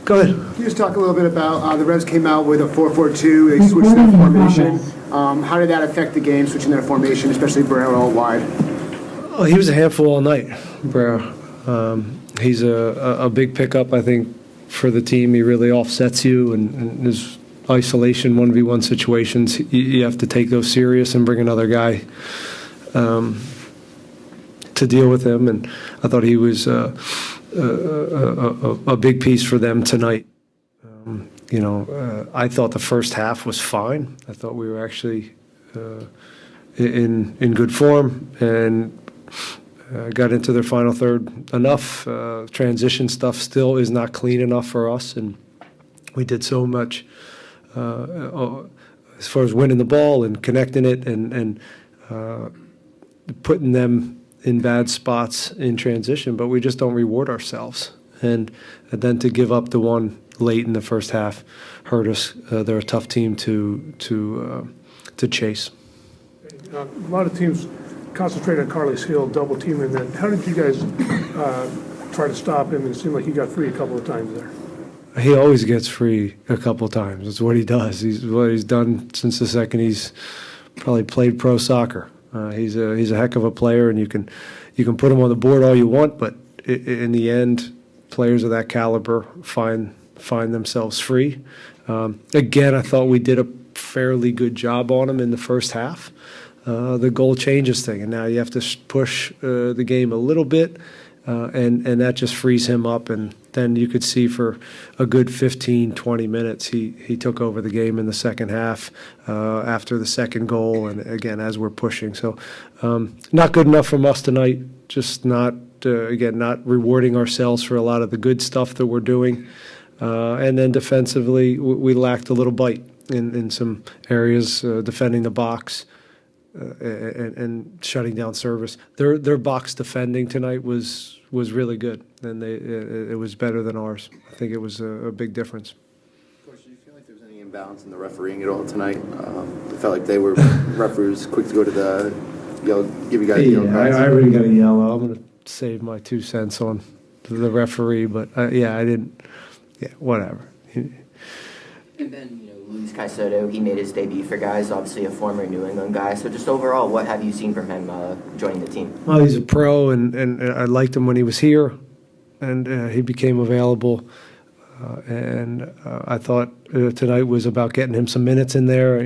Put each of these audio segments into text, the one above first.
Go ahead. Can you just talk a little bit about the Revs came out with a 4-4-2. They switched their formation. How did that affect the game, switching their formation, especially Barrero wide? Oh, he was a handful all night, Barrero. He's a big pickup, I think, for the team. He really offsets you, and his isolation 1v1 situations, you have to take those serious and bring another guy to deal with him. And I thought he was a big piece for them tonight. I thought the first half was fine. I thought we were actually in good form and got into their final third enough. Transition stuff still is not clean enough for us, and we did so much as far as winning the ball and connecting it and putting them in bad spots in transition, but we just don't reward ourselves. And then to give up the one late in the first half hurt us. They're a tough team to chase. A lot of teams concentrate on Carles Hill, double teaming that. How did you guys try to stop him? It seemed like he got free a couple of times there. He always gets free a couple of times. It's what he does. He's what he's done since the second he's probably played pro soccer. He's a heck of a player, and you can put him on the board all you want, but in the end, players of that caliber find themselves free. Again, I thought we did a fairly good job on him in the first half. The goal changes thing, and now you have to push the game a little bit, and that just frees him up. And then you could see for a good 15, 20 minutes, he took over the game in the second half after the second goal, and again, as we're pushing. So not good enough from us tonight, just not rewarding ourselves for a lot of the good stuff that we're doing. And then defensively, we lacked a little bite in some areas, defending the box and shutting down service. Their box defending tonight was really good, and it was better than ours. I think it was a big difference. Coach, do you feel like there was any imbalance in the refereeing at all tonight? It felt like they were referees quick to go to the give you guys the yellow cards. I already got a yellow. I'm going to save my 2 cents on the referee, but I didn't. Yeah, whatever. And then, Luis Caicedo, he made his debut for guys, obviously a former New England guy. So just overall, what have you seen from him joining the team? Well, he's a pro, and I liked him when he was here, and he became available. And I thought tonight was about getting him some minutes in there.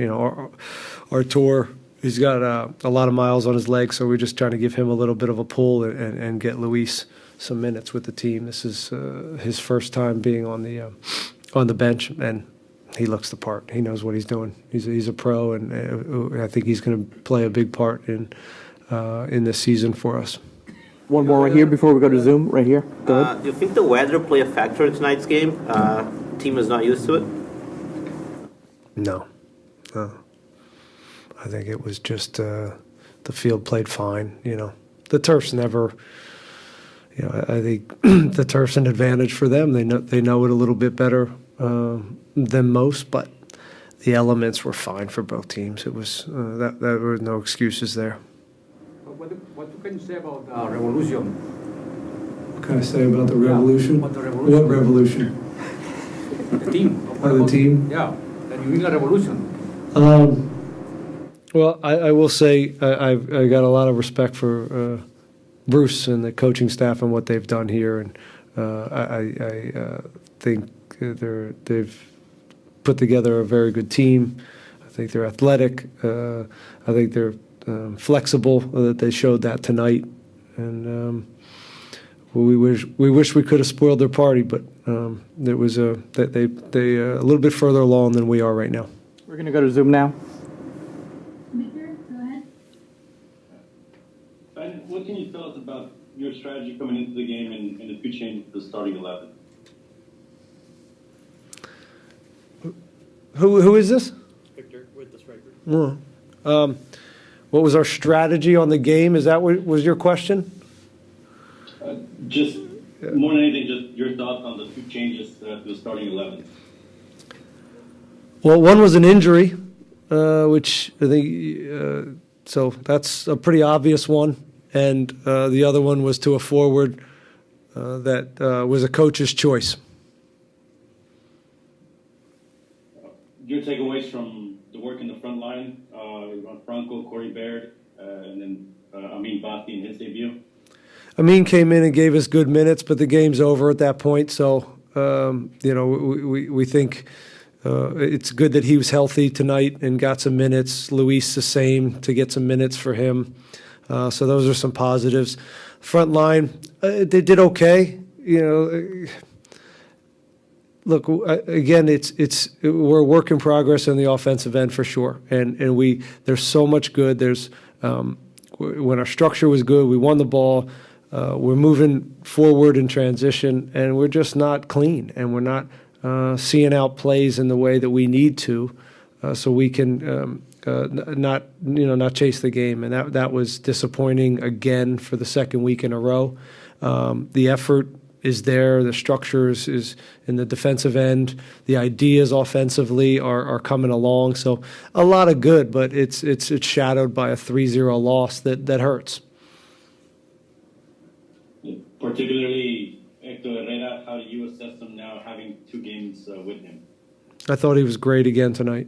Our tour, he's got a lot of miles on his legs, so we're just trying to give him a little bit of a pull and get Luis some minutes with the team. This is his first time being on the bench, and he looks the part. He knows what he's doing. He's a pro, and I think he's going to play a big part in this season for us. One more right here before we go to Zoom. Right here. Go ahead. Do you think the weather played a factor in tonight's game? Team is not used to it. No. I think it was just the field played fine. The turf's never. I think the turf's an advantage for them. They know it a little bit better than most, but the elements were fine for both teams. It was that there were no excuses there. What can you say about the revolution? What can I say about the revolution? What revolution? What revolution? The team. The team? Yeah, the New England Revolution. Well, I will say I got a lot of respect for Bruce and the coaching staff and what they've done here, and I think they've put together a very good team. I think they're athletic. I think they're flexible. That they showed that tonight, and we wish we could have spoiled their party, but it was they a little bit further along than we are right now. We're going to go to Zoom now. What can you tell us about your strategy coming into the game and the two changes to the starting 11? Who is this? Victor with the striker. What was our strategy on the game? Is that what was your question? Just more than anything, just your thoughts on the two changes to the starting 11. Well, one was an injury, which I think so that's a pretty obvious one. And the other one was to a forward that was a coach's choice. your takeaways from the work in the front line, Franco, Corey Baird, and then Amin Basti in his debut? Amin came in and gave us good minutes, but the game's over at that point. So, we think it's good that he was healthy tonight and got some minutes. Luis the same, to get some minutes for him. So those are some positives. Front line, they did okay. Look, again, we're a work in progress on the offensive end for sure, and there's so much good. When our structure was good, we won the ball. We're moving forward in transition, and we're just not clean, and we're not seeing out plays in the way that we need to, so we can not chase the game, and that was disappointing again for the second week in a row. The effort is there, the structure is in the defensive end, the ideas offensively are coming along, so a lot of good, but it's shadowed by a 3-0 loss that hurts. Particularly Hector Herrera, how do you assess him now having 2 games with him? I thought he was great again tonight.